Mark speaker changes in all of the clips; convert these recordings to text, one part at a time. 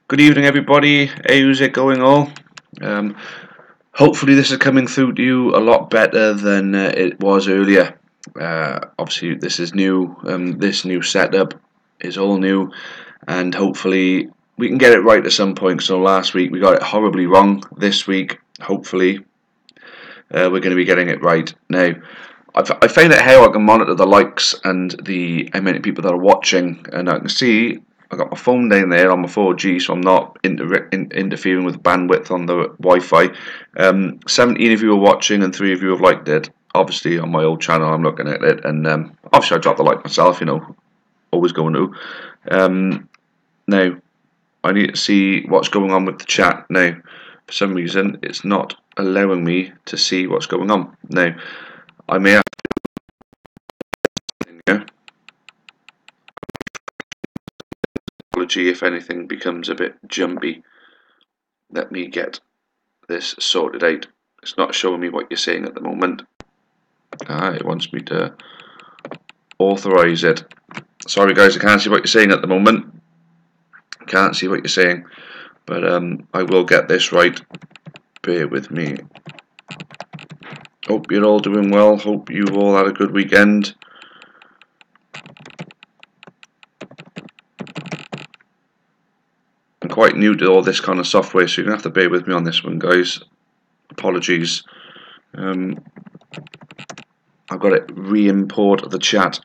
Speaker 1: Good evening, everybody. How's it going, all? Um, Hopefully, this is coming through to you a lot better than it was earlier. Obviously, this is new. This new setup is all new, and hopefully, we can get it right at some point. So last week we got it horribly wrong. This week, hopefully, we're going to be getting it right. Now, I find it how I can monitor the likes and the how many people that are watching, and I can see I got my phone down there on my 4G, so I'm not interfering with bandwidth on the Wi-Fi. 17 of you are watching, and 3 of you have liked it. Obviously, on my old channel, I'm looking at it, and obviously I dropped the like myself. Always going to. Now, I need to see what's going on with the chat. Now, for some reason, it's not allowing me to see what's going on. Now, I may have to. Apology if anything becomes a bit jumpy. Let me get this sorted out. It's not showing me what you're saying at the moment. It wants me to authorize it. Sorry guys, I can't see what you're saying at the moment. Can't see what you're saying, but I will get this right. Bear with me. Hope you're all doing well. Hope you all had a good weekend. I'm quite new to all this kind of software, so you're going to have to bear with me on this one, guys. Apologies. I've got to re-import the chat.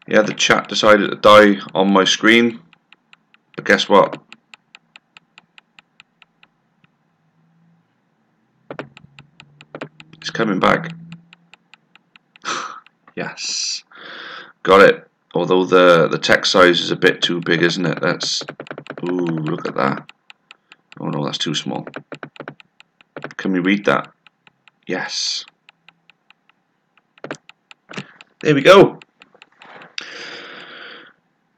Speaker 1: Yeah, the chat decided to die on my screen, but guess what? It's coming back. Yes, got it. Although the text size is a bit too big, isn't it? Ooh, look at that. Oh no, that's too small. Can we read that? Yes. There we go.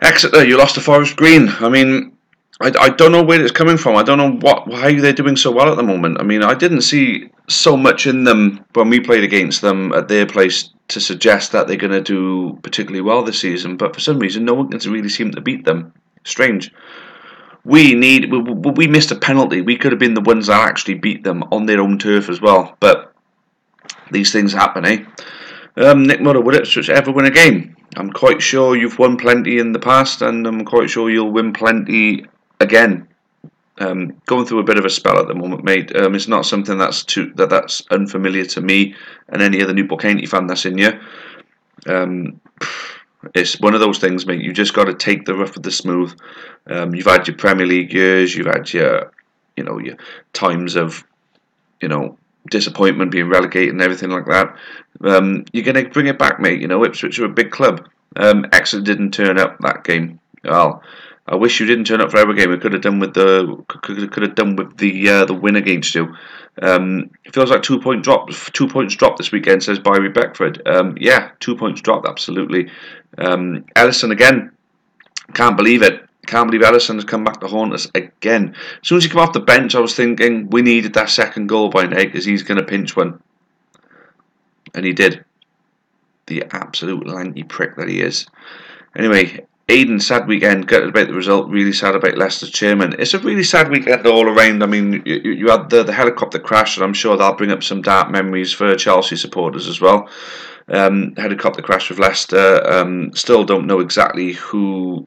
Speaker 1: Exeter, you lost to Forest Green. I mean, I don't know where it's coming from. I don't know why they're doing so well at the moment. I mean, I didn't see so much in them when we played against them at their place to suggest that they're going to do particularly well this season. But for some reason, no one can really seem to beat them. Strange. We missed a penalty. We could have been the ones that actually beat them on their own turf as well. But these things happen, eh? Nick Murray, will Ipswich ever win a game? I'm quite sure you've won plenty in the past, and I'm quite sure you'll win plenty again. Going through a bit of a spell at the moment, mate. It's not something that's unfamiliar to me and any other Newport County fan that's in here. It's one of those things, mate. You just got to take the rough with the smooth. You've had your Premier League years. You've had your times of, disappointment, being relegated and everything like that. You're going to bring it back, mate. Ipswich are a big club. Exeter didn't turn up that game. Well, I wish you didn't turn up for every game. We could have done with the win against you. It feels like 2 points dropped this weekend, says Byrie Beckford. Yeah, 2 points dropped, absolutely. Ellison again, can't believe it. Can't believe Ellison has come back to haunt us again. As soon as he came off the bench, I was thinking we needed that second goal by now because he's going to pinch one. And he did. The absolute lanky prick that he is. Anyway, Aidan, sad weekend. Gutted about the result. Really sad about Leicester's chairman. It's a really sad weekend all around. I mean, you had the helicopter crash, and I'm sure that'll bring up some dark memories for Chelsea supporters as well. Helicopter crash with Leicester. Still don't know exactly who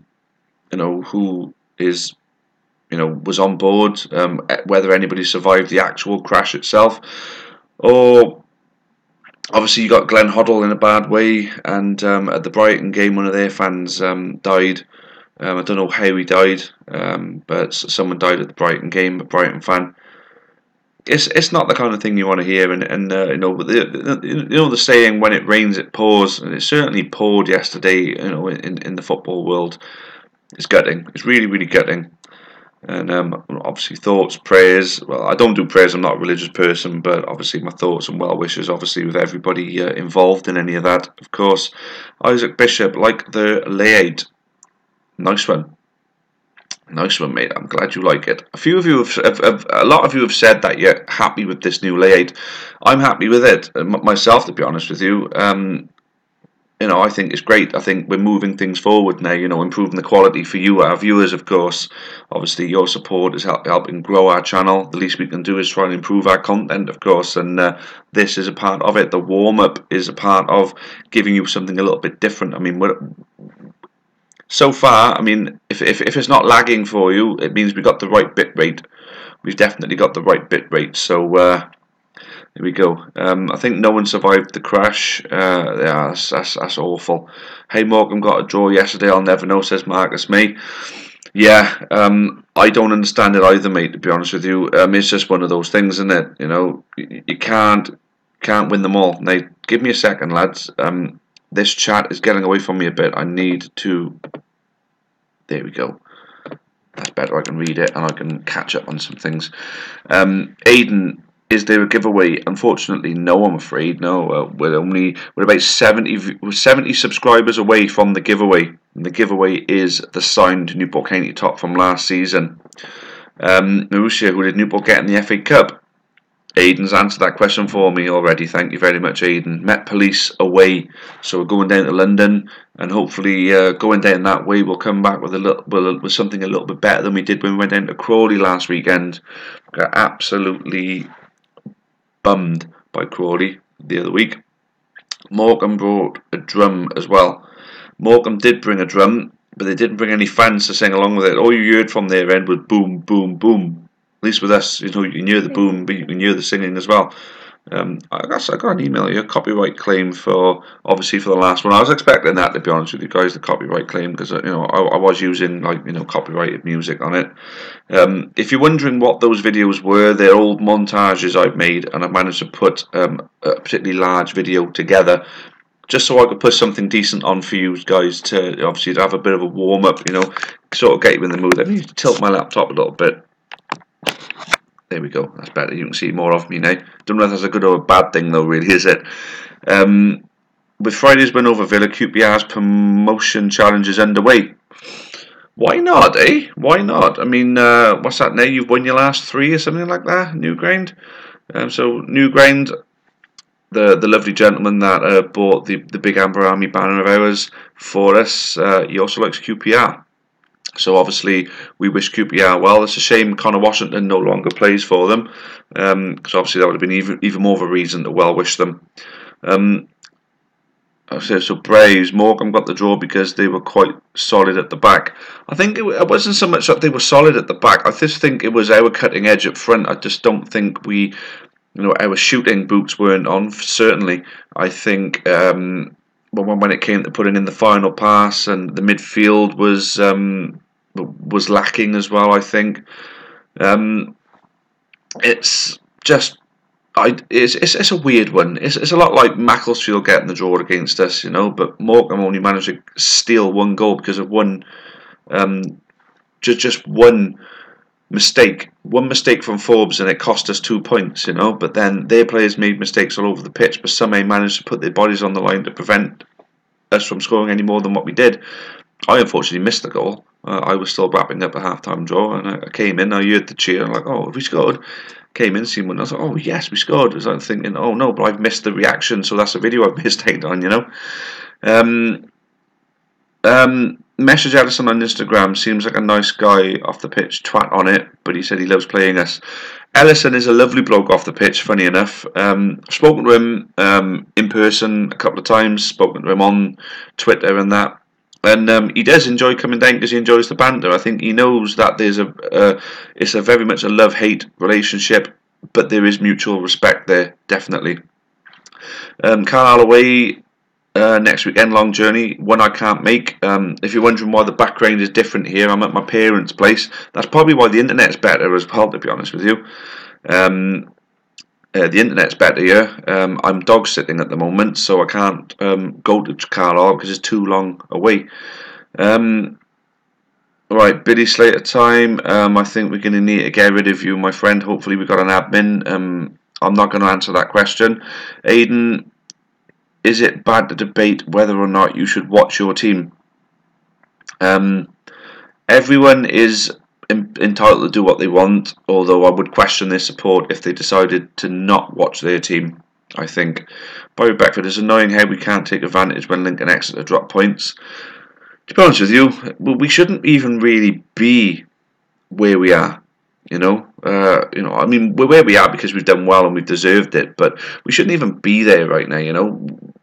Speaker 1: is, was on board, whether anybody survived the actual crash itself, or obviously you got Glenn Hoddle in a bad way, and at the Brighton game, one of their fans died. I don't know how he died, but someone died at the Brighton game, a Brighton fan. It's not the kind of thing you want to hear, and the saying, when it rains it pours, and it certainly poured yesterday, in the football world. It's gutting. It's really, really gutting. And obviously thoughts, prayers. Well, I don't do prayers. I'm not a religious person, but obviously my thoughts and well wishes, obviously, with everybody involved in any of that. Of course, Isaac Bishop, like the layout. Nice one. Nice one, mate. I'm glad you like it. A lot of you have said that you're happy with this new layout. I'm happy with it myself, to be honest with you. I think it's great. I think we're moving things forward now, improving the quality for you, our viewers, of course. Obviously, your support is helping grow our channel. The least we can do is try and improve our content, of course, and this is a part of it. The warm-up is a part of giving you something a little bit different. I mean, so far, I mean, if it's not lagging for you, it means we've got the right bit rate. We've definitely got the right bit rate, so here we go. I think no one survived the crash. Yeah, that's awful. Hey, Morgan got a draw yesterday. I'll never know, says Marcus May. Yeah, I don't understand it either, mate. To be honest with you, it's just one of those things, isn't it? You can't win them all. Now, give me a second, lads. This chat is getting away from me a bit. I need to. There we go. That's better. I can read it and I can catch up on some things. Aiden, is there a giveaway? Unfortunately, no. I'm afraid no. We're about 70 subscribers away from the giveaway. And the giveaway is the signed Newport County top from last season. Marussia, who did Newport get in the FA Cup? Aiden's answered that question for me already. Thank you very much, Aiden. Met Police away, so we're going down to London, and hopefully going down that way, we'll come back with with something a little bit better than we did when we went down to Crawley last weekend. Got absolutely bummed by Crawley the other week. Morecambe brought a drum as well. Morecambe did bring a drum, but they didn't bring any fans to sing along with it. All you heard from their end was boom, boom, boom. At least with us, you can hear the boom, but you can hear the singing as well. I got an email here, copyright claim for obviously for the last one. I was expecting that, to be honest with you guys, the copyright claim, because I was using copyrighted music on it. If you're wondering what those videos were, they're old montages I've made, and I've managed to put a particularly large video together, just so I could put something decent on for you guys to obviously to have a bit of a warm up, sort of get you in the mood. Let me tilt my laptop a little bit. There we go, that's better. You can see more of me now. Don't know if that's a good or a bad thing though, really, is it? With Friday's win over Villa, QPR's promotion challenge is underway. Why not, eh? Why not? I mean, what's that now? You've won your last 3 or something like that, Newground? So Newground, the lovely gentleman that bought the Big Amber Army banner of ours for us, he also likes QPR. So obviously we wish QPR well. It's a shame Connor Washington no longer plays for them, because obviously that would have been even more of a reason to well wish them. So Braves, Morecambe got the draw because they were quite solid at the back. I think it wasn't so much that they were solid at the back. I just think it was our cutting edge up front. I just don't think our shooting boots weren't on. Certainly, I think when it came to putting in the final pass, and the midfield was lacking as well. I think it's just it's a weird one. It's a lot like Macclesfield getting the draw against us, but Morecambe only managed to steal 1 goal because of just one mistake. One mistake from Forbes, and it cost us 2 points, but then their players made mistakes all over the pitch, but somehow managed to put their bodies on the line to prevent us from scoring any more than what we did. I unfortunately missed the goal. I was still wrapping up a half-time draw, and I came in, I heard the cheer, I'm like, oh, have we scored? Came in, seen one, I was like, oh yes, we scored. I was like thinking, oh no, but I've missed the reaction, so that's a video I've missed out on, Message Edison on Instagram, seems like a nice guy off the pitch, twat on it, but he said he loves playing us. Ellison is a lovely bloke off the pitch, funny enough. I've spoken to him in person a couple of times, spoken to him on Twitter and that. And he does enjoy coming down because he enjoys the banter. I think he knows that it's a very much a love-hate relationship, but there is mutual respect there, definitely. Carl away next weekend, long journey, one I can't make. If you're wondering why the background is different here, I'm at my parents' place. That's probably why the internet's better as well, to be honest with you. The internet's better here. I'm dog sitting at the moment, so I can't go to Carlisle because it's too long away. Right, Billy Slater time. I think we're going to need to get rid of you, my friend. Hopefully we got an admin. I'm not going to answer that question. Aiden, is it bad to debate whether or not you should watch your team? Everyone is entitled to do what they want, although I would question their support if they decided to not watch their team. I think. Bobby Beckford, is annoying how we can't take advantage when Lincoln Exeter drop points. To be honest with you, we shouldn't even really be where we are. I mean, we're where we are because we've done well and we've deserved it, but we shouldn't even be there right now.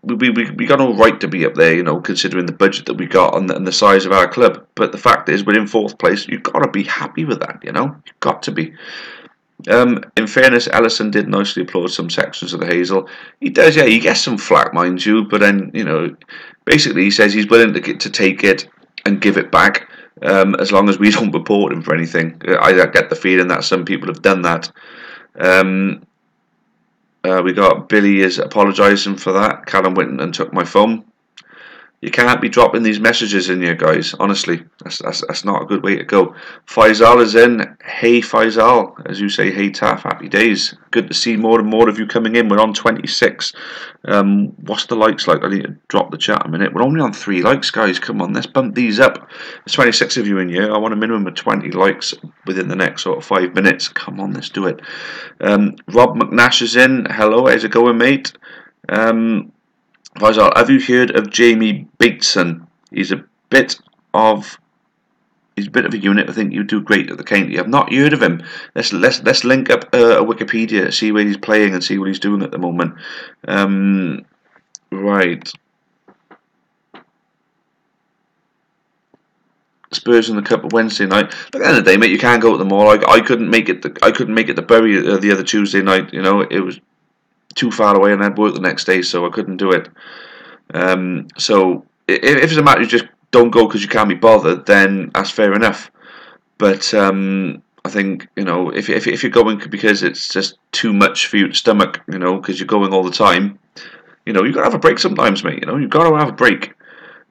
Speaker 1: We got no right to be up there. Considering the budget that we got and the size of our club. But the fact is, we're in fourth place. You've got to be happy with that. You've got to be. In fairness, Ellison did nicely applaud some sections of the Hazel. He does, yeah. He gets some flack, mind you, but then basically he says he's willing to take it and give it back, as long as we don't report him for anything. I get the feeling that some people have done that. We got Billy is apologising for that. Callum went and took my phone. You can't be dropping these messages in here, guys. Honestly, that's not a good way to go. Faisal is in. Hey, Faisal. As you say, hey, Taff. Happy days. Good to see more and more of you coming in. We're on 26. What's the likes like? I need to drop the chat a minute. We're only on 3 likes, guys. Come on, let's bump these up. There's 26 of you in here. I want a minimum of 20 likes within the next sort of 5 minutes. Come on, let's do it. Rob McNash is in. Hello, how's it going, mate? Faisal, have you heard of Jamie Bateson? He's a bit of a unit. I think you do great at the county. I've not heard of him. Let's link up a Wikipedia, see where he's playing and see what he's doing at the moment. Right. Spurs in the Cup Wednesday night. At the end of the day, mate, you can't go to the mall. I couldn't make it. I couldn't make it to Bury the other Tuesday night. It was too far away, and I had work the next day, so I couldn't do it. So if it's a matter you just don't go because you can't be bothered, then that's fair enough. But I think if you're going because it's just too much for you to stomach, because you're going all the time, you've got to have a break sometimes, mate. You've got to have a break.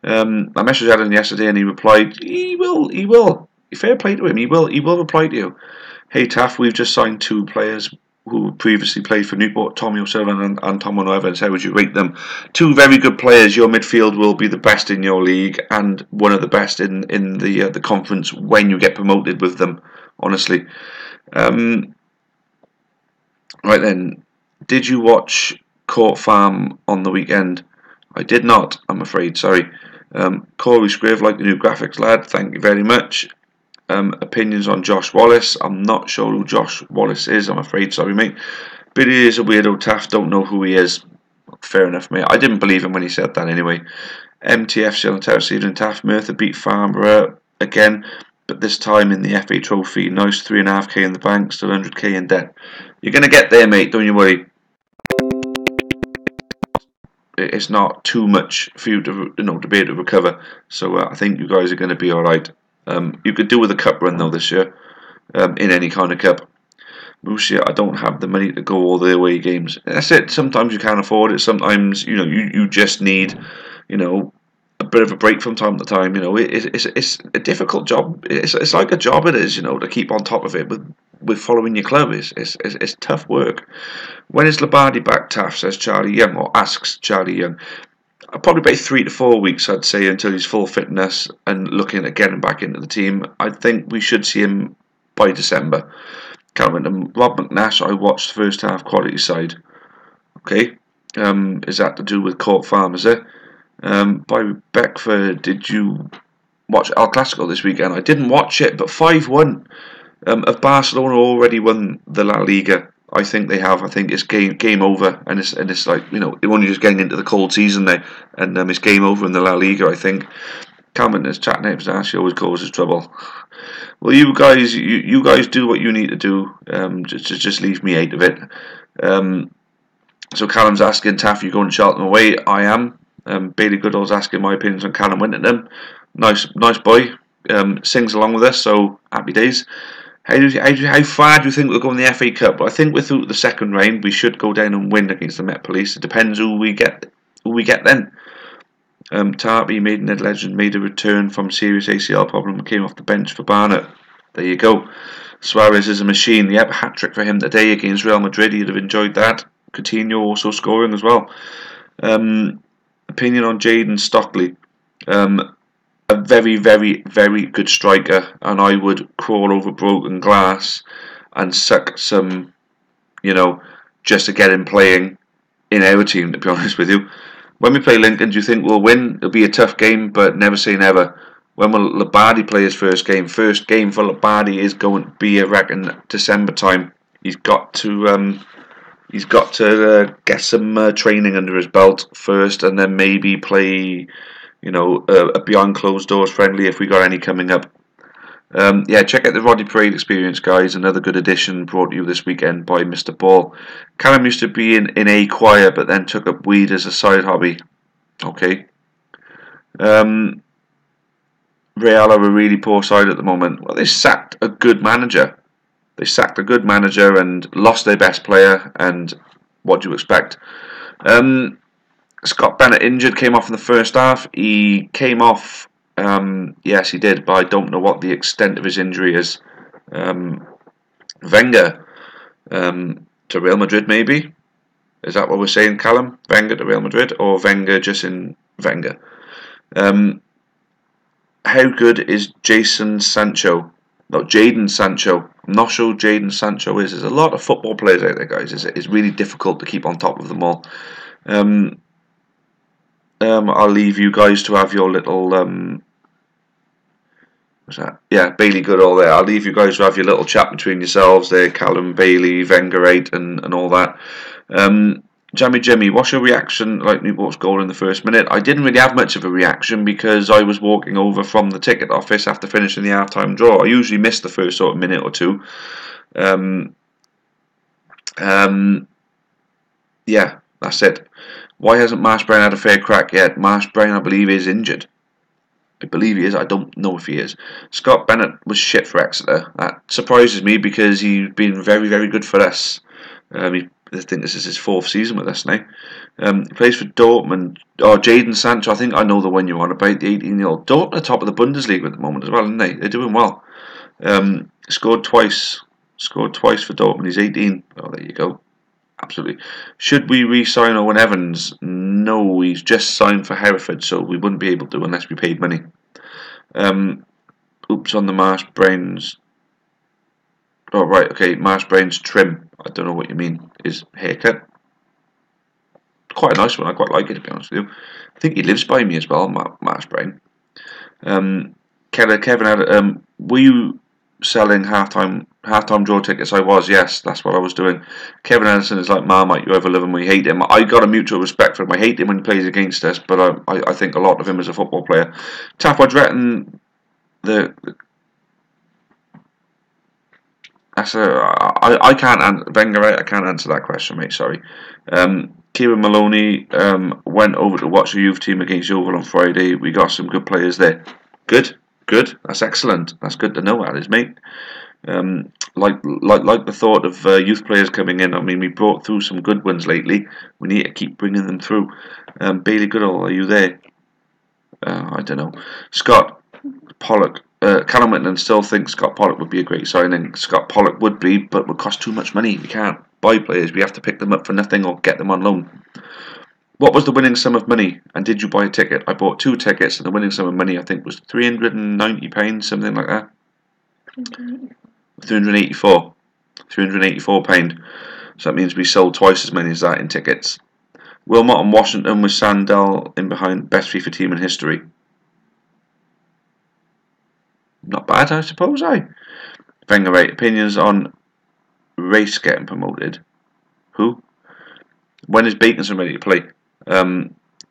Speaker 1: I messaged Adam yesterday, and he replied, "He will. Fair play to him. He will reply to you." Hey Taff, we've just signed 2 players who previously played for Newport, Tommy O'Sullivan and Tom Evans. How would you rate them? 2 very good players. Your midfield will be the best in your league and one of the best in the conference when you get promoted with them, honestly. Right then, did you watch Court Farm on the weekend? I did not, I'm afraid, sorry. Corey Scrive, like the new graphics lad, thank you very much. Opinions on Josh Wallace. I'm not sure who Josh Wallace is, I'm afraid, sorry mate. Billy is a weirdo. Taff, don't know who he is. Fair enough, mate. I didn't believe him when he said that anyway. MTF still on Terrace Evening. Taff, Merthyr beat Farnborough again, but this time in the FA Trophy. Nice 3.5k in the bank, still 100k in debt. You're going to get there, mate, don't you worry. It's not too much for you to be able to recover, so I think you guys are going to be alright. You could do with a cup run though this year, in any kind of cup. Murcia, I don't have the money to go all the away games. That's it. Sometimes you can't afford it. Sometimes you just need a bit of a break from time to time. It's a difficult job. It's like a job. It is to keep on top of it with following your club. It's tough work. When is Labardi back? Taff says Charlie Young, or asks Charlie Young. Probably about 3 to 4 weeks, I'd say, until he's full fitness and looking at getting back into the team. I think we should see him by December. And Rob McNash, I watched the first half, quality side. Okay, is that to do with Court Farm? Is it? By Beckford, did you watch El Clasico this weekend? I didn't watch it, but 5-1 of Barcelona already won the La Liga. I think they have. I think it's game over, and it's like they're only just getting into the cold season there, and it's game over in the La Liga. I think. Cameron is chatting names. She always causes trouble. Well, you guys do what you need to do. Just leave me out of it. So Callum's asking, Taff, you going to Charlton away? I am. Bailey Goodall's asking my opinions on Callum Winterton. Nice boy. Sings along with us, so happy days. How far do you think we'll go in the FA Cup? Well, I think we're through the second round. We should go down and win against the Met Police. It depends who we get then. Tarby, Maidenhead legend, made a return from serious ACL problem and came off the bench for Barnet. There you go. Suarez is a machine. Yep, hat-trick for him today against Real Madrid. He'd have enjoyed that. Coutinho also scoring as well. Opinion on Jaden Stockley. A very, very, very good striker, and I would crawl over broken glass and suck some, just to get him playing. in our team, to be honest with you. When we play Lincoln, do you think we'll win? It'll be a tough game, but never say never. When will Labardi play his first game? First game for Labardi is going to be, I reckon, December time. He's got to get some training under his belt first, and then maybe play, a behind closed doors friendly if we got any coming up. Yeah, check out the Roddy Parade experience, guys. Another good addition brought to you this weekend by Mr. Ball. Callum used to be in a choir, but then took up weed as a side hobby. Okay. Real are a really poor side at the moment. Well, they sacked a good manager. They sacked a good manager and lost their best player. And what do you expect? Scott Bennett injured, came off in the first half. He came off. Yes, he did, but I don't know what the extent of his injury is. Wenger to Real Madrid, maybe? Is that what we're saying, Callum? Wenger to Real Madrid, or Wenger just in Wenger? How good is Jason Sancho? No, Jadon Sancho. I'm not sure who Jadon Sancho is. There's a lot of football players out there, guys. It's really difficult to keep on top of them all. I'll leave you guys to have your little what's that? Yeah, Bailey Goodall there. I'll leave you guys to have your little chat between yourselves there, Callum, Bailey, Wenger 8 and all that. Jammy Jimmy, what's your reaction like Newport's goal in the first minute? I didn't really have much of a reaction because I was walking over from the ticket office after finishing the half-time draw. I usually miss the first sort of minute or two. Yeah, that's it. Why hasn't Marsh Brown had a fair crack yet? Marsh Brown, I believe, is injured. I believe he is. I don't know if he is. Scott Bennett was shit for Exeter. That surprises me because he's been very, very good for us. I think this is his 4th season with us now. He plays for Dortmund. Oh, Jadon Sancho. I think I know the one you want about, the 18-year-old. Dortmund are top of the Bundesliga at the moment as well, aren't they? They're doing well. Scored twice. Scored twice for Dortmund. He's 18. Oh, there you go. Absolutely. Should we re-sign Owen Evans? No, he's just signed for Hereford, so we wouldn't be able to unless we paid money. Oops on the Marsh Brains. Oh, right, okay, Marsh Brains trim. I don't know what you mean. His haircut. Quite a nice one. I quite like it, to be honest with you. I think he lives by me as well, Marsh Brain. Kevin had. Were you selling halftime draw tickets? I was, yes, that's what I was doing. Kevin Anderson is like Marmite, you either love him or you hate him. I got a mutual respect for him. I hate him when he plays against us, but I think a lot of him as a football player. Taff, what do you reckon I can't Wenger, right? I can't answer that question, mate. Sorry. Kieran Maloney went over to watch the youth team against Yeovil on Friday. We got some good players there. Good. That's excellent. That's good to know, that is, mate. Like the thought of youth players coming in. I mean, we brought through some good ones lately. We need to keep bringing them through. Bailey Goodall, are you there? I don't know. Scott Pollock. Callum Whitman still thinks Scott Pollock would be a great signing. Scott Pollock would be, but would cost too much money. We can't buy players. We have to pick them up for nothing or get them on loan. What was the winning sum of money? And did you buy a ticket? I bought 2 tickets, and the winning sum of money I think was £390, something like that. 384. £384. So that means we sold twice as many as that in tickets. Wilmot and Washington with Sandell in behind best FIFA team in history. Not bad, I suppose, Wenger, right? Opinions on Race getting promoted. Who? When is Baconson ready to play?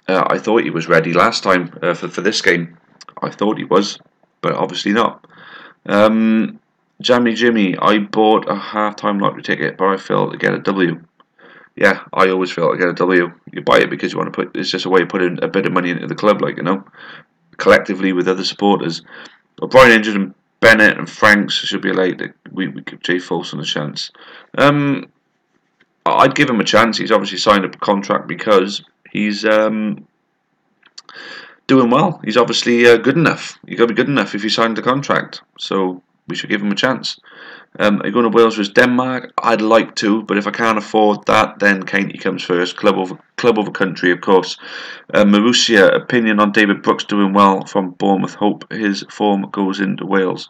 Speaker 1: I thought he was ready last time for this game. I thought he was, but obviously not. Jammy Jimmy, I bought a half-time lottery ticket, but I failed to get a W. Yeah, I always fail to get a W. You buy it because you want to put. It's just a way of putting a bit of money into the club, collectively with other supporters. O'Brien injured and Bennett and Franks should be late. We give Jay Folson a chance. I'd give him a chance. He's obviously signed a contract because he's doing well. He's obviously good enough. You've got to be good enough if you signed the contract. So we should give him a chance. Are you going to Wales versus Denmark? I'd like to, but if I can't afford that, then Kainty comes first. Club over country, of course. Marussia, opinion on David Brooks doing well from Bournemouth. Hope his form goes into Wales.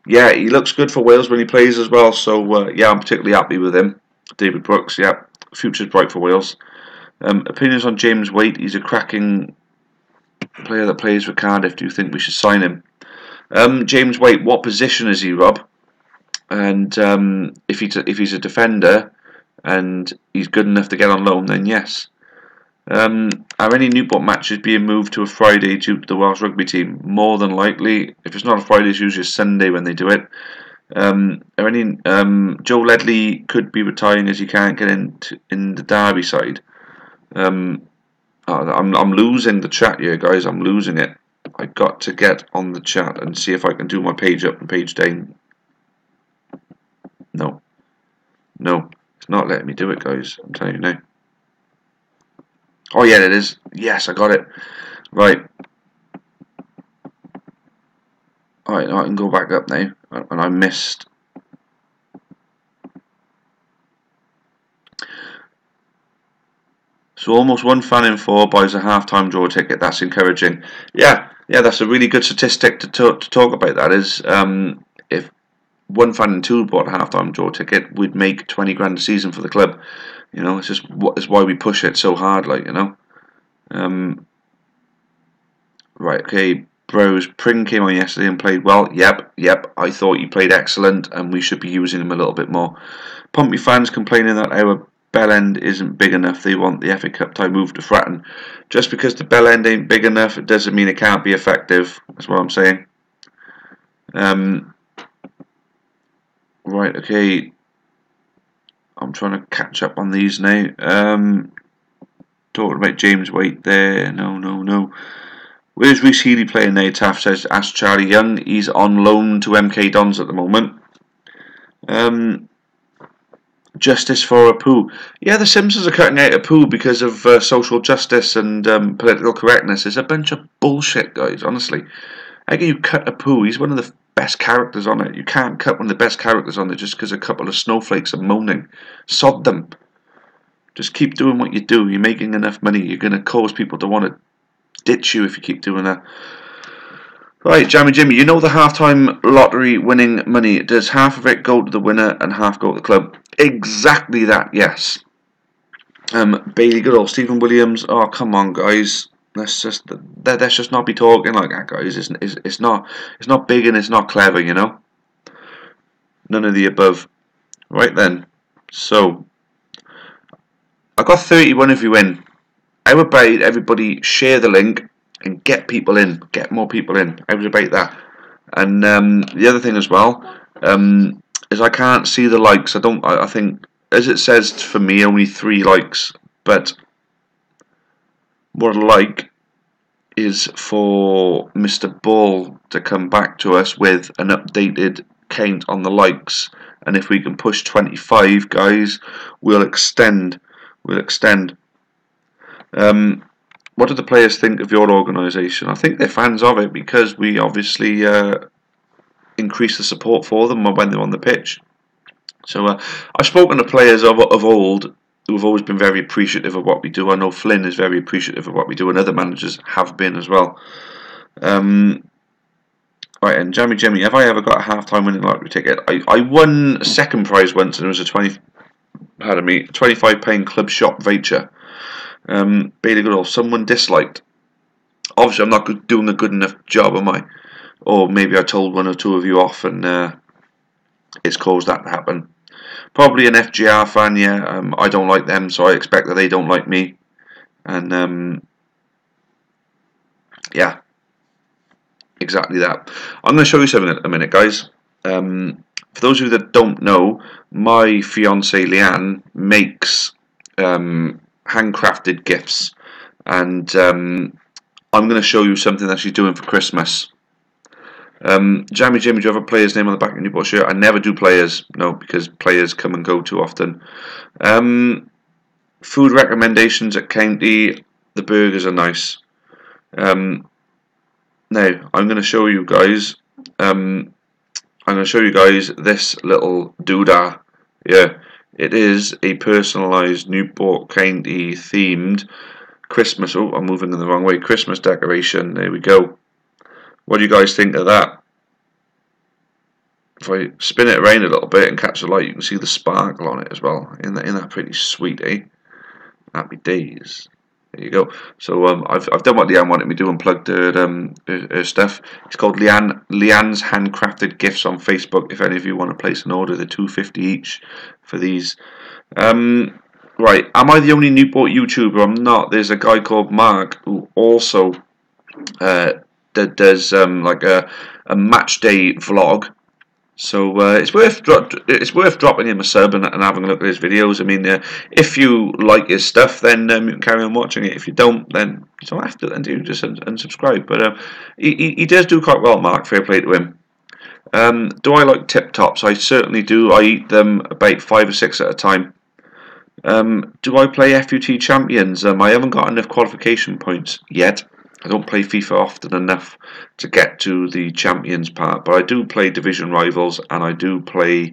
Speaker 1: Yeah, he looks good for Wales when he plays as well. So yeah, I'm particularly happy with him. David Brooks, yeah, future's bright for Wales. Opinions on James Waite. He's a cracking player that plays for Cardiff. Do you think we should sign him? James Waite, what position is he, Rob? And if he's a defender and he's good enough to get on loan, then yes. Are any Newport matches being moved to a Friday due to the Welsh rugby team? More than likely. If it's not a Friday, it's usually a Sunday when they do it. Are any Joe Ledley could be retiring as he can't get in the Derby side. I'm losing the chat here, guys. I'm losing it. I got to get on the chat and see if I can do my page up and page down. No, it's not letting me do it, guys. I'm telling you now. Oh yeah, it is. Yes, I got it. Right. Alright, I can go back up now. And I missed. So almost 1 fan in 4 buys a half-time draw ticket. That's encouraging. Yeah, that's a really good statistic to talk about. That is, if 1 fan in 2 bought a half-time draw ticket, we'd make 20 grand a season for the club. You know, it's why we push it so hard, like, you know. Right, okay. Bros, Pring came on yesterday and played well. Yep. I thought he played excellent, and we should be using him a little bit more. Pompey fans complaining that our bell end isn't big enough. They want the FA Cup tie move to Fratton. Just because the bell end ain't big enough, it doesn't mean it can't be effective. That's what I'm saying. Right, okay. I'm trying to catch up on these now. Talking about James Waite there. No. Where's Reece Healy playing now? Taff says, ask Charlie Young. He's on loan to MK Dons at the moment. Justice for Apu. Yeah, the Simpsons are cutting out Apu because of social justice and political correctness. It's a bunch of bullshit, guys, honestly. How can you cut Apu? He's one of the best characters on it. You can't cut one of the best characters on it just because a couple of snowflakes are moaning. Sod them. Just keep doing what you do. You're making enough money. You're going to cause people to want to ditch you if you keep doing that. Right, Jammy Jimmy, you know the halftime lottery winning money. Does half of it go to the winner and half go to the club? Exactly that, yes. Bailey Goodall, Stephen Williams. Oh, come on, guys. Let's just not be talking like that, guys. It's not big and it's not clever, you know. None of the above. Right then. So I got 31 if you win. How about everybody share the link and get people in, get more people in. How about that? And the other thing as well is I can't see the likes. I think, as it says for me, only 3 likes. But what I'd like is for Mr. Ball to come back to us with an updated count on the likes. And if we can push 25, guys, we'll extend. What do the players think of your organisation? I think they're fans of it because we obviously increase the support for them when they're on the pitch. So I've spoken to players of old who have always been very appreciative of what we do. I know Flynn is very appreciative of what we do, and other managers have been as well. Right, and Jimmy, have I ever got a half-time winning lottery ticket? I won a second prize once, and it was a £25 club shop voucher. Bailey Goodall, someone disliked. Obviously, I'm not doing a good enough job, am I? Or maybe I told 1 or 2 of you off, and it's caused that to happen. Probably an FGR fan, yeah. I don't like them, so I expect that they don't like me. And yeah, exactly that. I'm going to show you something in a minute, guys. For those of you that don't know, my fiancée Leanne makes handcrafted gifts, and I'm going to show you something that she's doing for Christmas. Jammy Jimmy, do you have a player's name on the back of your Newport shirt? I never do players, no, because players come and go too often. Food recommendations at County, the burgers are nice. Now, I'm going to show you guys. I'm going to show you guys this little doodah. Yeah, it is a personalised Newport County themed Christmas. Oh, I'm moving in the wrong way. Christmas decoration. There we go. What do you guys think of that? If I spin it around a little bit and catch the light, you can see the sparkle on it as well. Isn't that pretty sweet, eh? Happy days. There you go. So I've done what Leanne wanted me to do and plugged her stuff. It's called Leanne's Handcrafted Gifts on Facebook. If any of you want to place an order, they're $2.50 each for these. Right, am I the only Newport YouTuber? I'm not. There's a guy called Mark who also that does like a match day vlog. So it's worth dropping him a sub and having a look at his videos. I mean, if you like his stuff, then you can carry on watching it. If you don't, then you don't have to. Then do just unsubscribe. But he does do quite well, Mark. Fair play to him. Do I like tip tops? I certainly do. I eat them about 5 or 6 at a time. Do I play FUT Champions? I haven't got enough qualification points yet. I don't play FIFA often enough to get to the Champions part, but I do play Division Rivals and I do play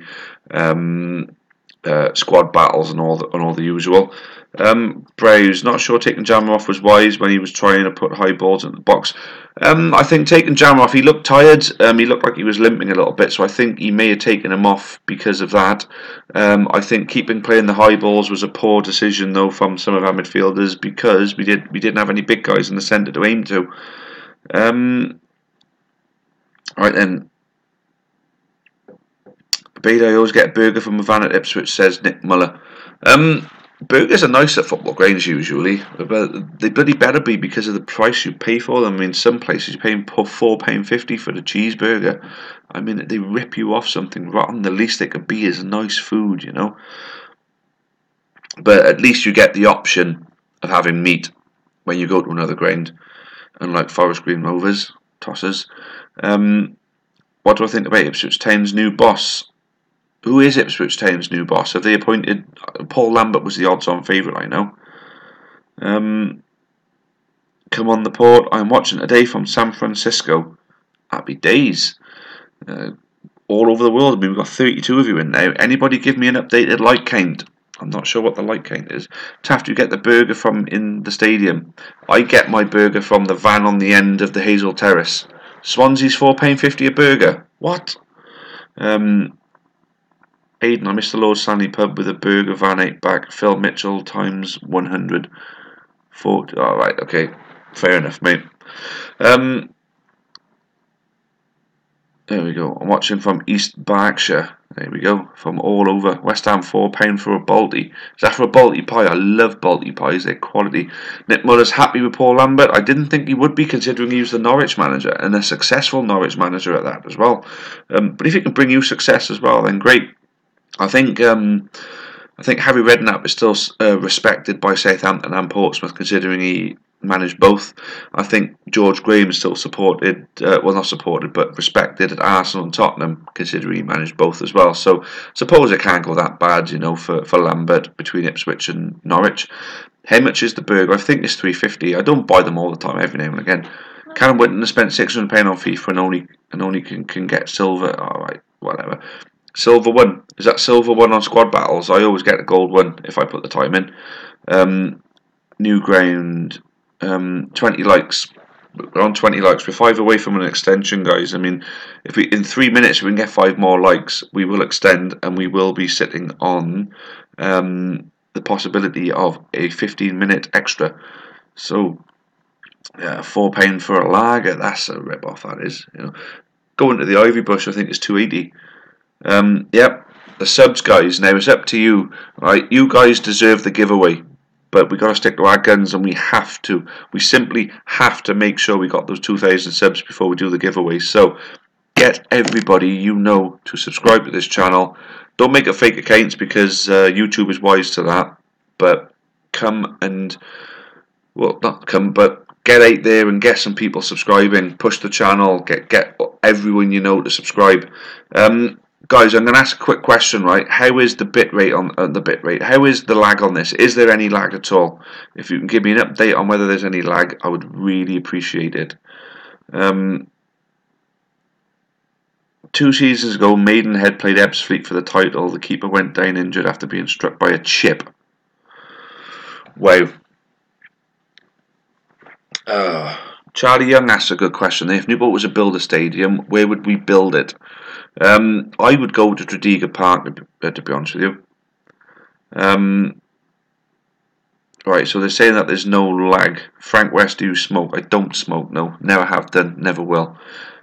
Speaker 1: squad battles and all the usual. Browse, not sure taking Jammer off was wise when he was trying to put high balls in the box. I think taking Jammer off, he looked tired. He looked like he was limping a little bit, so I think he may have taken him off because of that. I think playing the high balls was a poor decision though from some of our midfielders because we didn't have any big guys in the centre to aim to. Right then. I always get a burger from a van at Ipswich, says Nick Muller. Burgers are nice at football grounds usually, but they bloody better be because of the price you pay for them. I mean, some places you're paying £4.50 for the cheeseburger. I mean, they rip you off something rotten. The least they could be is nice food, you know. But at least you get the option of having meat when you go to another ground, unlike Forest Green Rovers, Tossers. What do I think about Ipswich Town's new boss? Who is Ipswich Town's new boss? Have they appointed... Paul Lambert was the odds-on favourite, I know. Come on the port. I'm watching today from San Francisco. Happy days. All over the world. I mean, we've got 32 of you in now. Anybody give me an updated like count? I'm not sure what the like count is. Taff, do you get the burger from in the stadium? I get my burger from the van on the end of the Hazel Terrace. Swansea's £4.50 a burger. What? Aidan, I missed the Lord Stanley pub with a burger van 8 back. Phil Mitchell times 100. 40. Alright, okay. Fair enough, mate. There we go. I'm watching from East Berkshire. There we go. From all over. West Ham £4 for a Balti. Is that for a Balti pie? I love Balti pies. They're quality. Nick Muller's happy with Paul Lambert. I didn't think he would be considering he was the Norwich manager and a successful Norwich manager at that as well. But if he can bring you success as well, then great. I think Harry Redknapp is still respected by Southampton and Portsmouth, considering he managed both. I think George Graham is still supported, well not supported, but respected at Arsenal and Tottenham, considering he managed both as well. So suppose it can't go that bad, you know, for Lambert between Ipswich and Norwich. How much is the burger? I think it's £3.50. I don't buy them all the time, every now and again. Callum Winton has spent £600 on FIFA and only can get silver. Alright, whatever. Silver one. Is that silver one on squad battles? I always get a gold one if I put the time in. New ground. 20 likes. We're on 20 likes. We're 5 away from an extension, guys. I mean, if we in 3 minutes we can get 5 more likes, we will extend and we will be sitting on the possibility of a 15-minute extra. So, £4 for a lager. That's a rip off. That is. You know, going to the Ivy Bush, I think it's £2.80. Yep, the subs, guys. Now it's up to you. Right, you guys deserve the giveaway, but we got to stick to our guns, and we simply have to make sure we got those 2,000 subs before we do the giveaway. So get everybody you know to subscribe to this channel. Don't make it fake accounts because YouTube is wise to that. But get out there and get some people subscribing. Push the channel. Get everyone you know to subscribe. Guys, I'm going to ask a quick question, right? How is the bitrate on the bitrate? How is the lag on this? Is there any lag at all? If you can give me an update on whether there's any lag, I would really appreciate it. 2 seasons ago, Maidenhead played Ebbsfleet for the title. The keeper went down injured after being struck by a chip. Wow. Charlie Young asks a good question. If Newport was a builder stadium, where would we build it? I would go to Tredegar Park, to be honest with you. Right, so they're saying that there's no lag. Frank West, do you smoke? I don't smoke, no. Never have done, never will.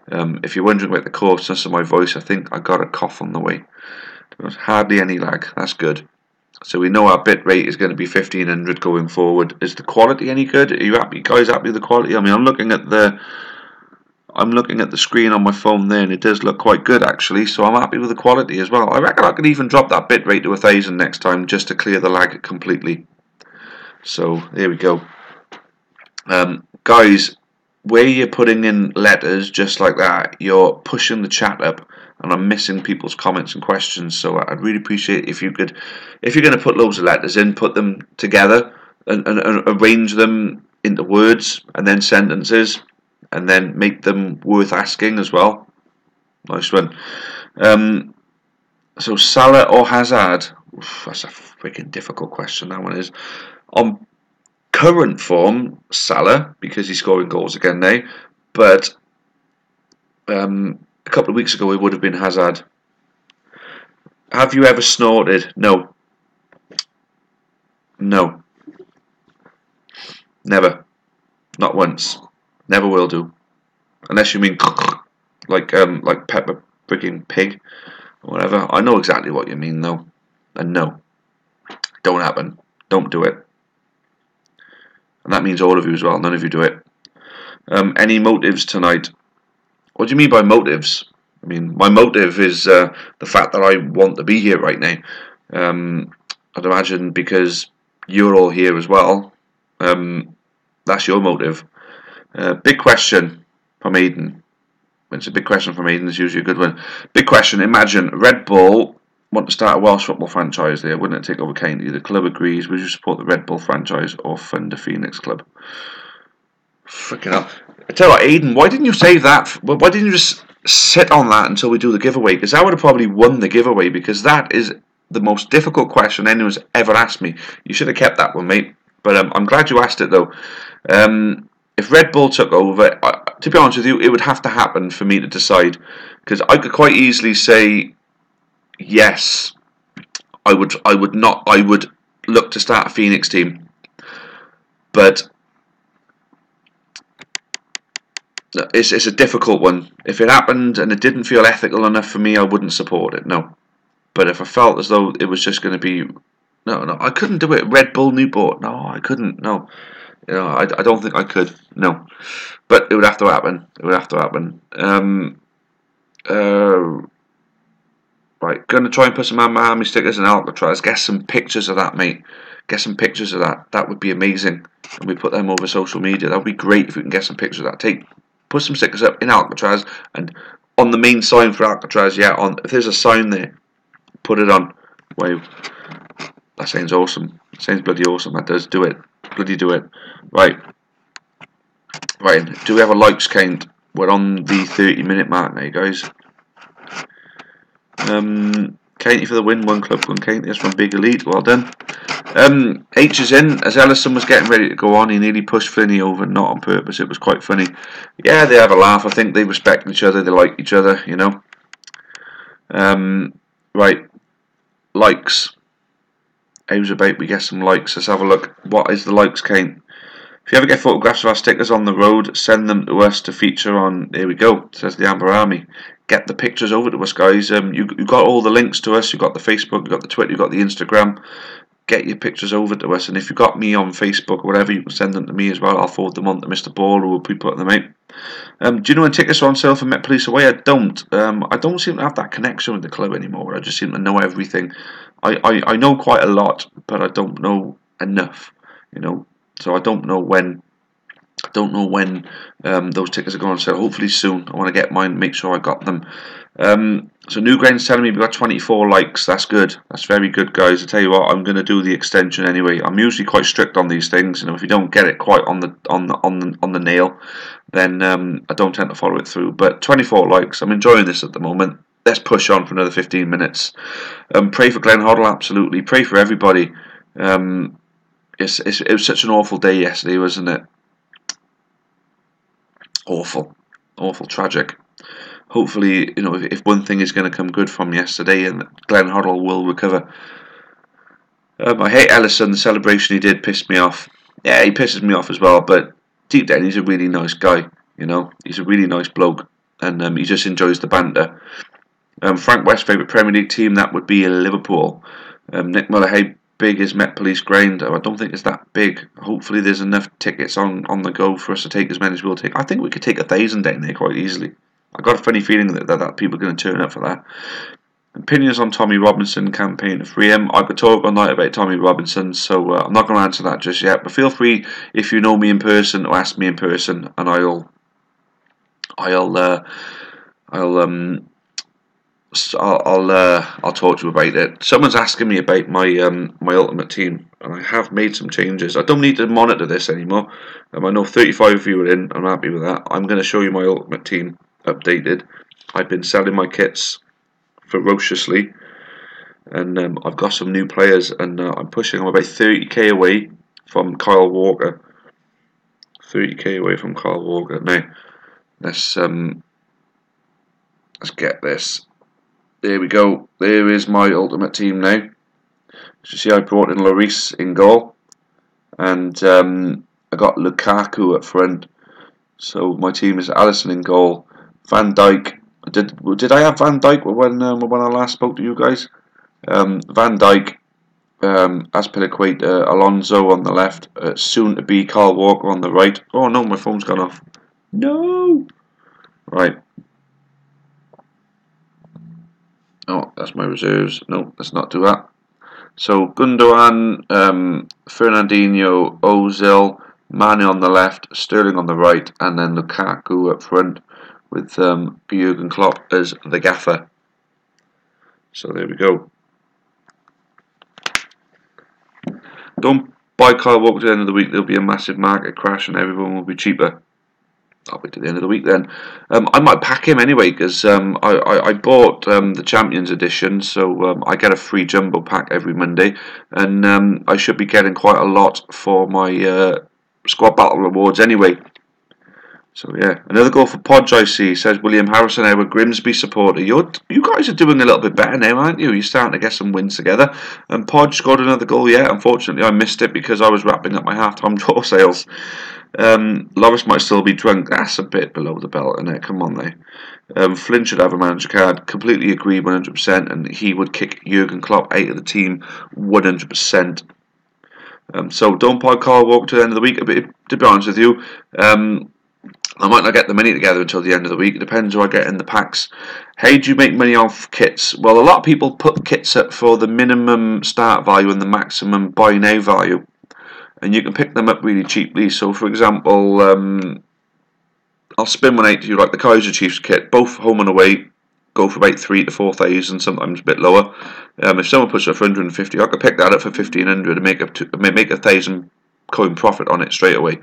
Speaker 1: If you're wondering about the coarseness of my voice, I think I got a cough on the way. There's hardly any lag, that's good. So we know our bit rate is going to be 1500 going forward. Is the quality any good? Are you happy, guys? Happy with the quality? I mean, I'm looking at the screen on my phone there, and it does look quite good actually. So I'm happy with the quality as well. I reckon I could even drop that bit rate to 1000 next time just to clear the lag completely. So there we go. Guys, where you're putting in letters just like that, you're pushing the chat up, and I'm missing people's comments and questions. So I'd really appreciate if you could, if you're going to put loads of letters in, put them together and arrange them into words and then sentences, and then make them worth asking as well. Nice one. So Salah or Hazard? Oof, that's a freaking difficult question. That one is. On current form, Salah, because he's scoring goals again now, but a couple of weeks ago it would have been Hazard. Have you ever snorted? No. No. Never. Not once. Never will do. Unless you mean like Pepper freaking Pig or whatever. I know exactly what you mean though. And no. Don't happen. Don't do it. And that means all of you as well. None of you do it. Any motives tonight? What do you mean by motives? I mean, my motive is the fact that I want to be here right now. I'd imagine because you're all here as well. That's your motive. Big question from Aiden. When it's a big question from Aiden, it's usually a good one. Big question. Imagine Red Bull want to start a Welsh football franchise there. Wouldn't it take over County? The club agrees. Would you support the Red Bull franchise or fund the Phoenix club? Freaking hell. I tell you what, Aiden, why didn't you save that? Why didn't you just sit on that until we do the giveaway? Because I would have probably won the giveaway, because that is the most difficult question anyone's ever asked me. You should have kept that one, mate. But I'm glad you asked it, though. If Red Bull took over, to be honest with you, it would have to happen for me to decide. Because I could quite easily say, yes, I would not. I would look to start a Phoenix team. But it's a difficult one. If it happened and it didn't feel ethical enough for me, I wouldn't support it. No. But if I felt as though it was just going to be, no, I couldn't do it. Red Bull Newport, no, I couldn't. No, I don't think I could. No, but it would have to happen. It would have to happen. Right, gonna try and put some Miami stickers in Alcatraz. Get some pictures of that, mate. Get some pictures of that. That would be amazing. And we put them over social media. That would be great if we can get some pictures of that. Put some stickers up in Alcatraz, and on the main sign for Alcatraz. Yeah, if there's a sign there, put it on. Wow, that sounds awesome. It sounds bloody awesome. That does. Do it. Bloody do it. Right. Do we have a likes count? We're on the 30-minute mark now, guys. Katie for the win. One club won. Katie. That's from Big Elite. Well done. H is in. As Ellison was getting ready to go on, he nearly pushed Finney over, not on purpose. It was quite funny. Yeah, they have a laugh. I think they respect each other. They like each other, you know. Right. Likes. How's about we get some likes? Let's have a look. What is the likes count? If you ever get photographs of our stickers on the road, send them to us to feature on. There we go. Says the Amber Army. Get the pictures over to us, guys. You got all the links to us. You got the Facebook. You got the Twitter. You got the Instagram. Get your pictures over to us, and if you've got me on Facebook or whatever, you can send them to me as well. I'll forward them on to Mr. Ball, who will be putting them out. Do you know when tickets are on sale for Met Police Away? I don't. I don't seem to have that connection with the club anymore. I just seem to know everything. I know quite a lot, but I don't know enough. You know, so I don't know when. Those tickets are going on sale. Hopefully soon. I want to get mine. Make sure I got them. So Newgrain's telling me we got 24 likes. That's good. That's very good, guys. I tell you what, I'm going to do the extension anyway. I'm usually quite strict on these things. You know, if you don't get it quite on the nail, then I don't tend to follow it through. But 24 likes. I'm enjoying this at the moment. Let's push on for another 15 minutes. Pray for Glenn Hoddle, absolutely. Pray for everybody. It was such an awful day yesterday, wasn't it? Awful, tragic. Hopefully, you know, if one thing is going to come good from yesterday, and Glenn Hoddle will recover. I hate Ellison. The celebration he did pissed me off. Yeah, he pisses me off as well. But deep down, he's a really nice guy. He's a really nice bloke, and he just enjoys the banter. Frank West's favourite Premier League team, that would be Liverpool. Nick Muller, how big is Met Police Ground? I don't think it's that big. Hopefully there's enough tickets on the go for us to take as many as we'll take. I think we could take 1,000 down there quite easily. I got a funny feeling that people are going to turn up for that. Opinions on Tommy Robinson campaign to free him. I could talk all night about Tommy Robinson, so I'm not going to answer that just yet. But feel free, if you know me in person, to ask me in person, and I'll talk to you about it. Someone's asking me about my ultimate team, and I have made some changes. I don't need to monitor this anymore. I know 35 of you are in. I'm happy with that. I'm going to show you my ultimate team updated. I've been selling my kits ferociously, and I've got some new players, and I'm pushing. I'm about 30k away from Kyle Walker. 30k away from Kyle Walker. Now, let's get this. There we go. There is my ultimate team now. As you see, I brought in Lloris in goal, and I got Lukaku up front. So my team is Alisson in goal, Van Dijk. Did I have Van Dijk when I last spoke to you guys? Van Dijk, Azpilicueta, Alonso on the left, soon to be Kyle Walker on the right. Oh no, my phone's gone off. No. Right. Oh, that's my reserves. No, let's not do that. So Gundogan, Fernandinho, Ozil, Mane on the left, Sterling on the right, and then Lukaku up front with Jurgen Klopp as the gaffer. So there we go. Don't buy Kyle Walker to the end of the week. There'll be a massive market crash and everyone will be cheaper. I'll wait to the end of the week then. I might pack him anyway because I bought the Champions Edition, so I get a free jumbo pack every Monday, and I should be getting quite a lot for my squad battle rewards anyway. So yeah, another goal for Podge. I see, says William Harrison, our Grimsby supporter. You guys are doing a little bit better now, aren't you? You're starting to get some wins together. And Podge scored another goal. Yeah, unfortunately I missed it because I was wrapping up my half-time draw sales. Loris might still be drunk. That's a bit below the belt, isn't it? Come on, though. Flynn should have a manager card. Completely agree, 100%, and he would kick Jurgen Klopp out of the team 100%. So don't buy Kyle Walker to the end of the week. To be honest with you, I might not get the money together until the end of the week. It depends who I get in the packs. How do you make money off kits? Well, a lot of people put kits up for the minimum start value and the maximum buy now value, and you can pick them up really cheaply. So, for example, I'll spin one out to you, like the Kaiser Chiefs kit, both home and away, go for about 3,000 to 4,000, sometimes a bit lower. If someone puts it for 150, I could pick that up for 1,500 and make 1,000 coin profit on it straight away.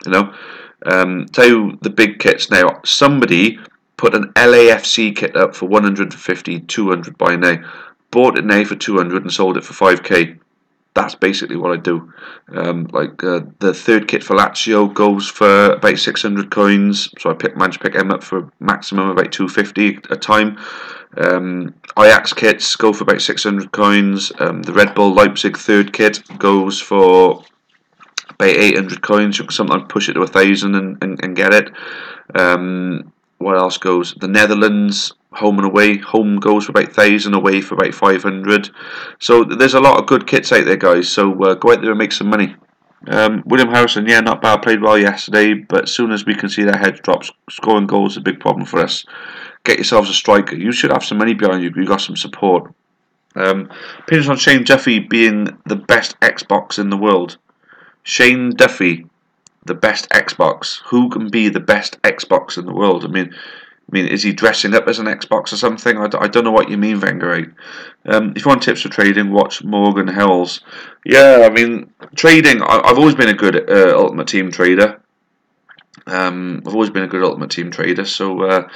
Speaker 1: Tell you the big kits now. Somebody put an LAFC kit up for 150, 200 by now. Bought it now for 200 and sold it for 5k. That's basically what I do. The third kit for Lazio goes for about 600 coins, so I managed to pick them up for a maximum of about 250 a time. Ajax kits go for about 600 coins. The Red Bull Leipzig third kit goes for about 800 coins. You can sometimes push it to 1,000 and get it. What else goes? The Netherlands, home and away. Home goes for about 1,000, away for about 500. So there's a lot of good kits out there, guys. So go out there and make some money. William Harrison, yeah, not bad. Played well yesterday, but as soon as we can see their heads drop, scoring goals is a big problem for us. Get yourselves a striker. You should have some money behind you. You got some support. Opinions on Shane Duffy being the best Xbox in the world. Shane Duffy, the best Xbox. Who can be the best Xbox in the world? I mean, is he dressing up as an Xbox or something? I don't know what you mean, Wenger. If you want tips for trading, watch Morgan Hells. Yeah, I mean, trading. I've always been a good Ultimate Team trader. I've always been a good Ultimate Team trader. So,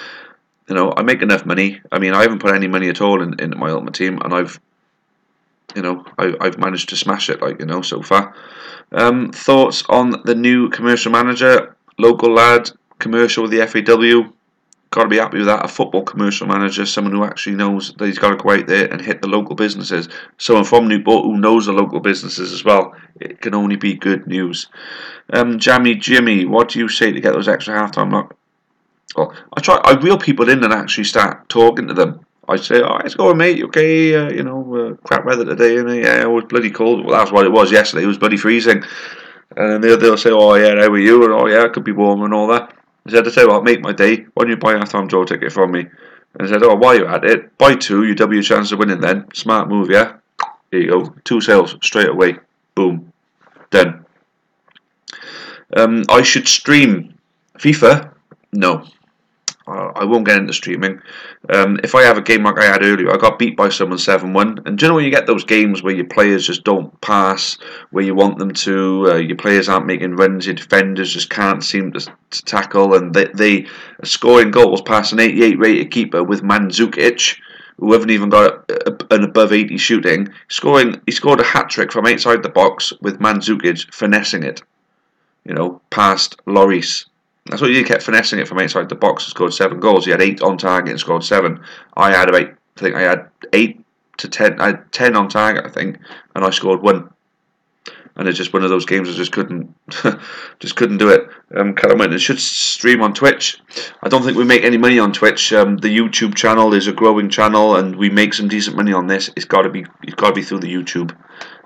Speaker 1: I make enough money. I mean, I haven't put any money at all into my Ultimate Team, and I've managed to smash it, so far. Thoughts on the new commercial manager, local lad, commercial with the FAW. got to be happy with that. A football commercial manager, someone who actually knows that he's got to go out there and hit the local businesses. Someone from Newport who knows the local businesses as well. It can only be good news. Jammy Jimmy, what do you say to get those extra halftime lock? Well, I reel people in and actually start talking to them. I say, oh, let's go, mate. Okay, crap weather today, and yeah, it was bloody cold. Well, that's what it was yesterday. It was bloody freezing. And then they'll say, oh yeah, how are you? And oh yeah, it could be warm and all that. I said, I tell you what, make my day. Why don't you buy a half-time draw ticket from me? And I said, oh, while you're at it, buy two, you double your chance of winning then. Smart move, yeah? Here you go. 2 sales straight away. Boom. Done. I should stream FIFA? No. I won't get into streaming. If I have a game like I had earlier, I got beat by someone 7-1. And do you know when you get those games where your players just don't pass where you want them to, your players aren't making runs, your defenders just can't seem to tackle, and they are scoring goals past an 88 rated keeper with Mandzukic, who haven't even got an above 80 shooting, he scored a hat-trick from outside the box with Mandzukic finessing it, past Lloris. That's what you kept finessing it from outside the box and scored 7 goals. He had 8 on target and scored 7. I had 8 to 10. I had 10 on target, I think, and I scored 1. And it's just one of those games I just couldn't do it. Callum went, it should stream on Twitch. I don't think we make any money on Twitch. The YouTube channel is a growing channel, and we make some decent money on this. It's got to be through the YouTube.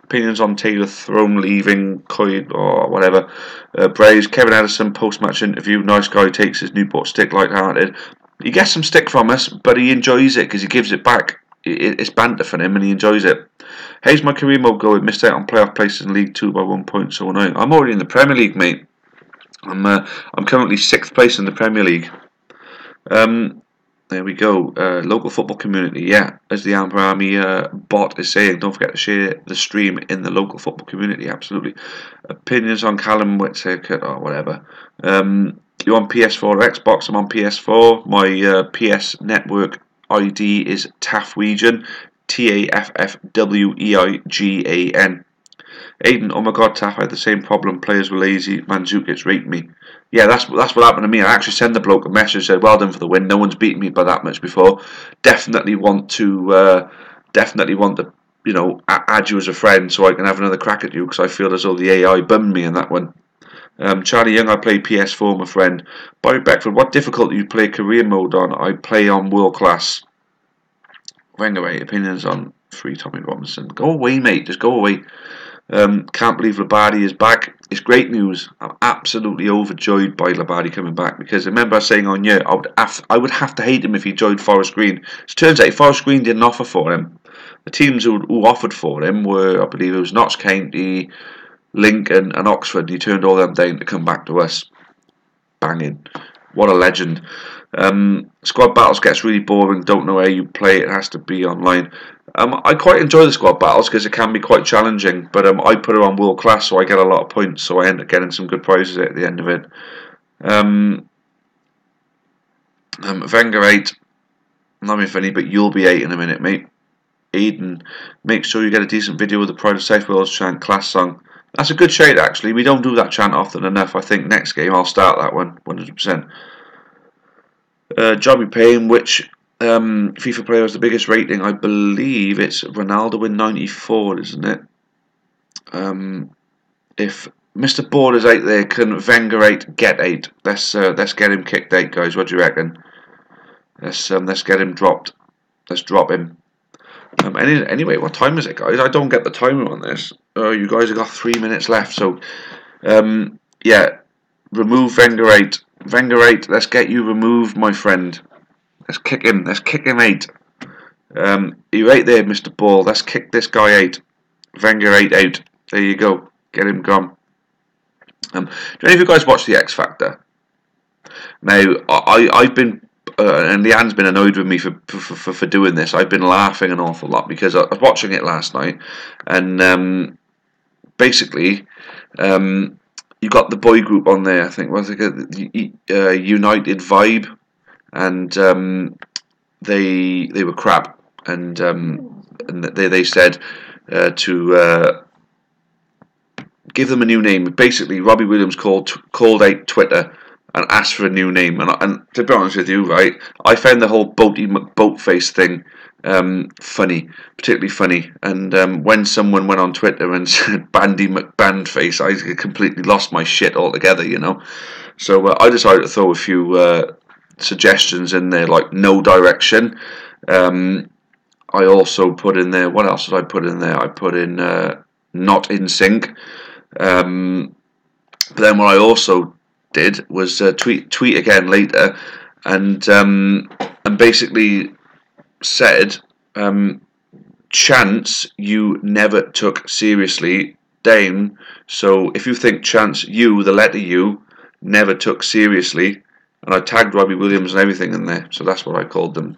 Speaker 1: Opinions on Taylor Throne leaving, Coyd or whatever. Braves, Kevin Addison post-match interview. Nice guy, takes his Newport stick light-hearted. He gets some stick from us, but he enjoys it because he gives it back. It's banter for him and he enjoys it. How's my career mode going? Missed out on playoff places in League 2 by 1 point, so annoying. I'm already in the Premier League, mate. I'm currently 6th place in the Premier League. There we go. Local football community, yeah. As the Amber Army bot is saying, don't forget to share the stream in the local football community. Absolutely. Opinions on Callum Witt's haircut or whatever. You on PS4 or Xbox? I'm on PS4. My PS Network ID is Taffwegian. TAFFWEIGAN. Aiden, oh my god, Taff, I had the same problem. Players were lazy. Mandzukic raped me. Yeah, that's what happened to me. I actually sent the bloke a message, said, well done for the win. No one's beaten me by that much before. Definitely want to add you as a friend so I can have another crack at you because I feel as though the AI bummed me in that one. Charlie Young, I play PS4, my friend. Bobby Beckford, what difficulty do you play career mode on? I play on world class. Wenger, opinions on free Tommy Robinson. Go away, mate. Just go away. Can't believe Labadi is back. It's great news. I'm absolutely overjoyed by Labadi coming back because I remember saying on I would have to hate him if he joined Forest Green. It turns out Forest Green didn't offer for him. The teams who offered for him were, I believe it was Notts County, Lincoln and Oxford. He turned all them down to come back to us. Banging. What a legend. Squad battles gets really boring. Don't know how you play. It has to be online. I quite enjoy the squad battles because it can be quite challenging. But I put it on world class, so I get a lot of points. So I end up getting some good prizes at the end of it. Wenger 8. Not being funny, but you'll be 8 in a minute, mate. Aiden, make sure you get a decent video with the Pride of South Wales chant class song. That's a good shout, actually. We don't do that chant often enough. I think next game I'll start that one, 100%. Johnny Payne, which FIFA player has the biggest rating? I believe it's Ronaldo in 94, isn't it? If Mr. Board is 8 there, can Wenger 8 get 8? Let's get him kicked 8, guys. What do you reckon? Let's get him dropped. Let's drop him. Anyway, what time is it, guys? I don't get the timer on this. You guys have got 3 minutes left, so yeah. Remove Wenger 8. Wenger 8, let's get you removed, my friend. Let's kick him. Let's kick him 8. You're 8 there, Mr. Ball. Let's kick this guy 8. Wenger 8 out. There you go. Get him gone. Do any of you guys watch The X Factor? Now, I've been, and Leanne's been annoyed with me for doing this. I've been laughing an awful lot because I was watching it last night, and basically, you got the boy group on there. I think was it United Vibe, and they were crap, and they said to give them a new name. Basically, Robbie Williams called out Twitter and ask for a new name. And to be honest with you, right, I found the whole Boaty McBoatface thing funny, particularly funny. And when someone went on Twitter and said Bandy McBandface, I completely lost my shit altogether, you know. So I decided to throw a few suggestions in there, like No Direction. I also put in there, what else did I put in there? I put in Not in Sync. But then what I also did was tweet again later, and basically said, Chance you never took seriously down. So if you think Chance you, the letter U, never took seriously, and I tagged Robbie Williams and everything in there. So that's what I called them.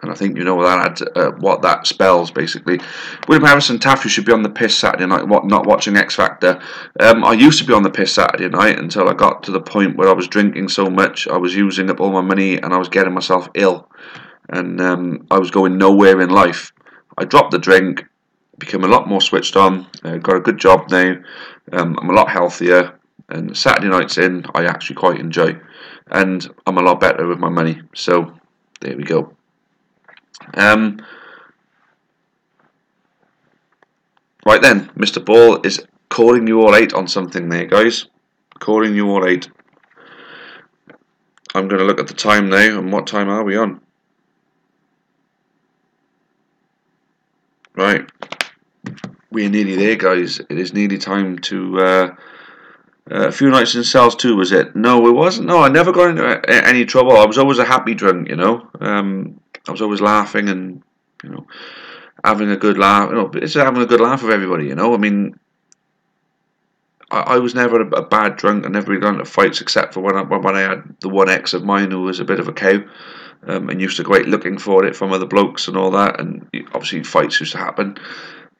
Speaker 1: And I think you know what that spells, basically. William Harrison, Taff, you should be on the piss Saturday night, not watching X Factor. I used to be on the piss Saturday night until I got to the point where I was drinking so much, I was using up all my money and I was getting myself ill. And I was going nowhere in life. I dropped the drink, became a lot more switched on, got a good job now, I'm a lot healthier, and Saturday nights in, I actually quite enjoy. And I'm a lot better with my money. So, there we go. Right then, Mr. Ball is calling you all out on something there, guys. Calling you all out. I'm going to look at the time now, and what time are we on? Right. We're nearly there, guys. It is nearly time to... a few nights in cells too, was it? No, it wasn't. No, I never got into any trouble. I was always a happy drunk, you know. I was always laughing and, you know, having a good laugh. You know, it's having a good laugh with everybody, you know. I mean, I was never a bad drunk. I never really got into fights except for when I had the one ex of mine who was a bit of a cow, and used to go out looking for it from other blokes and all that. And obviously fights used to happen,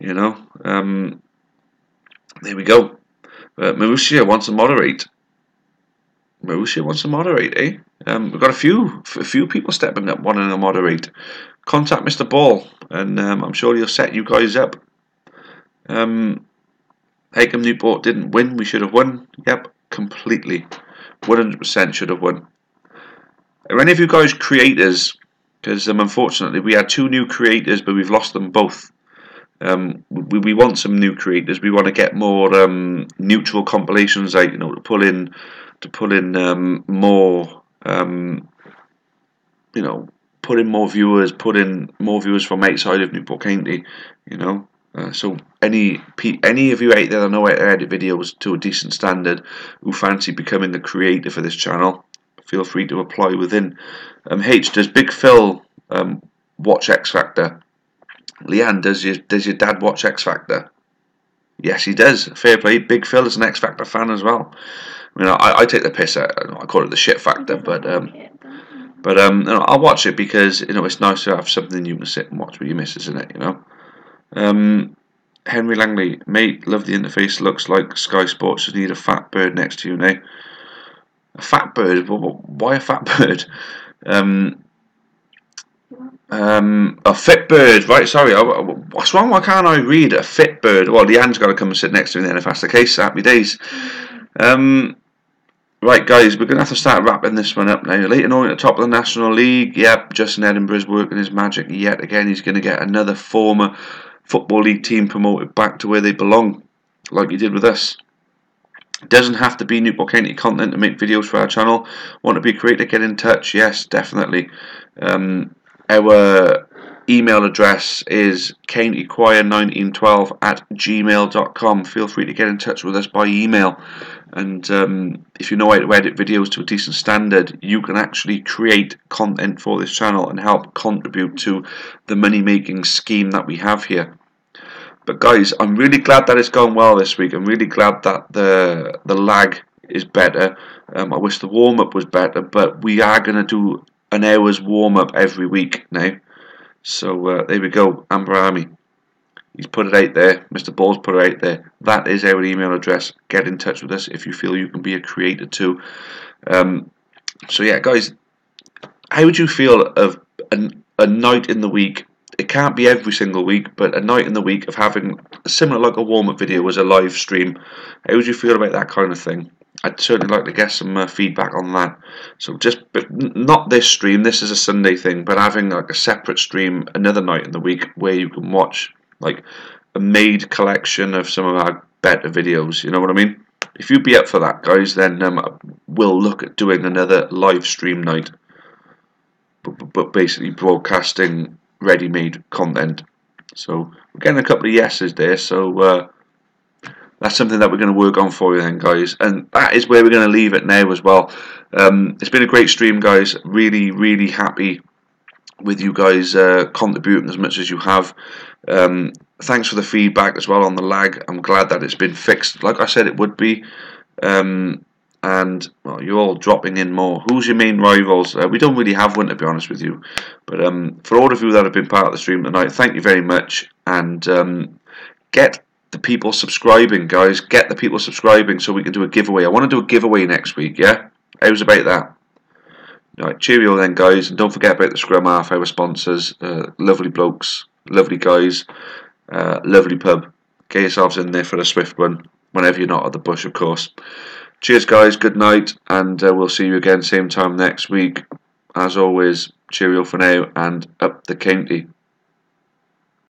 Speaker 1: you know. There we go. Marussia wants to moderate. Marussia wants to moderate, eh? We've got a few people stepping up wanting to moderate. Contact Mr. Ball, and I'm sure he'll set you guys up. Hakem Newport didn't win. We should have won. Yep, completely. 100% should have won. Are any of you guys creators? Because unfortunately we had 2 new creators, but we've lost them both. We want some new creators. We want to get more neutral compilations out, you know, to pull in more, you know, put in more viewers from outside of Newport County, you know. So any of you out there that know how to edit videos to a decent standard, who fancy becoming a creator for this channel, feel free to apply within. Does Big Phil watch X Factor? Leanne, does your dad watch X Factor? Yes, he does. Fair play. Big Phil is an X Factor fan as well. I mean, I take the piss out. I call it the shit factor, but you know, I'll watch it because, you know, it's nice to have something you can sit and watch with your missus, isn't it? You know. Henry Langley, mate, love the interface. Looks like Sky Sports should need a fat bird next to you now. A fat bird? Why a fat bird? A fit bird, right? Sorry, what's wrong? Why can't I read a fit bird? Well, Leanne's got to come and sit next to me then if that's the case. Happy days. Right, guys, we're going to have to start wrapping this one up now. Leighton Orient at the top of the National League. Yep, Justin Edinburgh's working his magic yet again. He's going to get another former Football League team promoted back to where they belong, like he did with us. It doesn't have to be Newport County content to make videos for our channel. Want to be a creator? Get in touch. Yes, definitely. Our email address is countychoir1912@gmail.com. Feel free to get in touch with us by email. And if you know how to edit videos to a decent standard, you can actually create content for this channel and help contribute to the money-making scheme that we have here. But guys, I'm really glad that it's gone well this week. I'm really glad that the lag is better. I wish the warm-up was better, but we are going to do an hour's warm-up every week now. So there we go, Amber Army. He's put it out there. Mr. Ball's put it out there. That is our email address. Get in touch with us if you feel you can be a creator too. So yeah, guys, how would you feel of a night in the week? It can't be every single week, but a night in the week of having similar, like a warm-up video as a live stream. How would you feel about that kind of thing? I'd certainly like to get some feedback on that. So not this stream. This is a Sunday thing, but having like a separate stream another night in the week where you can watch like a made collection of some of our better videos. You know what I mean? If you'd be up for that, guys, then we'll look at doing another live stream night, but basically broadcasting ready-made content. So we're getting a couple of yeses there. So that's something that we're going to work on for you then, guys. And that is where we're going to leave it now as well. It's been a great stream, guys. Really, really happy with you guys contributing as much as you have. Thanks for the feedback as well on the lag. I'm glad that it's been fixed, like I said it would be. And well, you're all dropping in more. Who's your main rivals? We don't really have one, to be honest with you. But for all of you that have been part of the stream tonight, thank you very much. And get the people subscribing, guys. Get the people subscribing so we can do a giveaway. I want to do a giveaway next week, yeah? How's about that? Alright, cheerio then, guys. And don't forget about the Scrum Half Hour sponsors. Lovely blokes, lovely guys, lovely pub. Get yourselves in there for a swift one, whenever you're not at the bush, of course. Cheers, guys. Good night. And we'll see you again same time next week. As always, cheerio for now and up the county.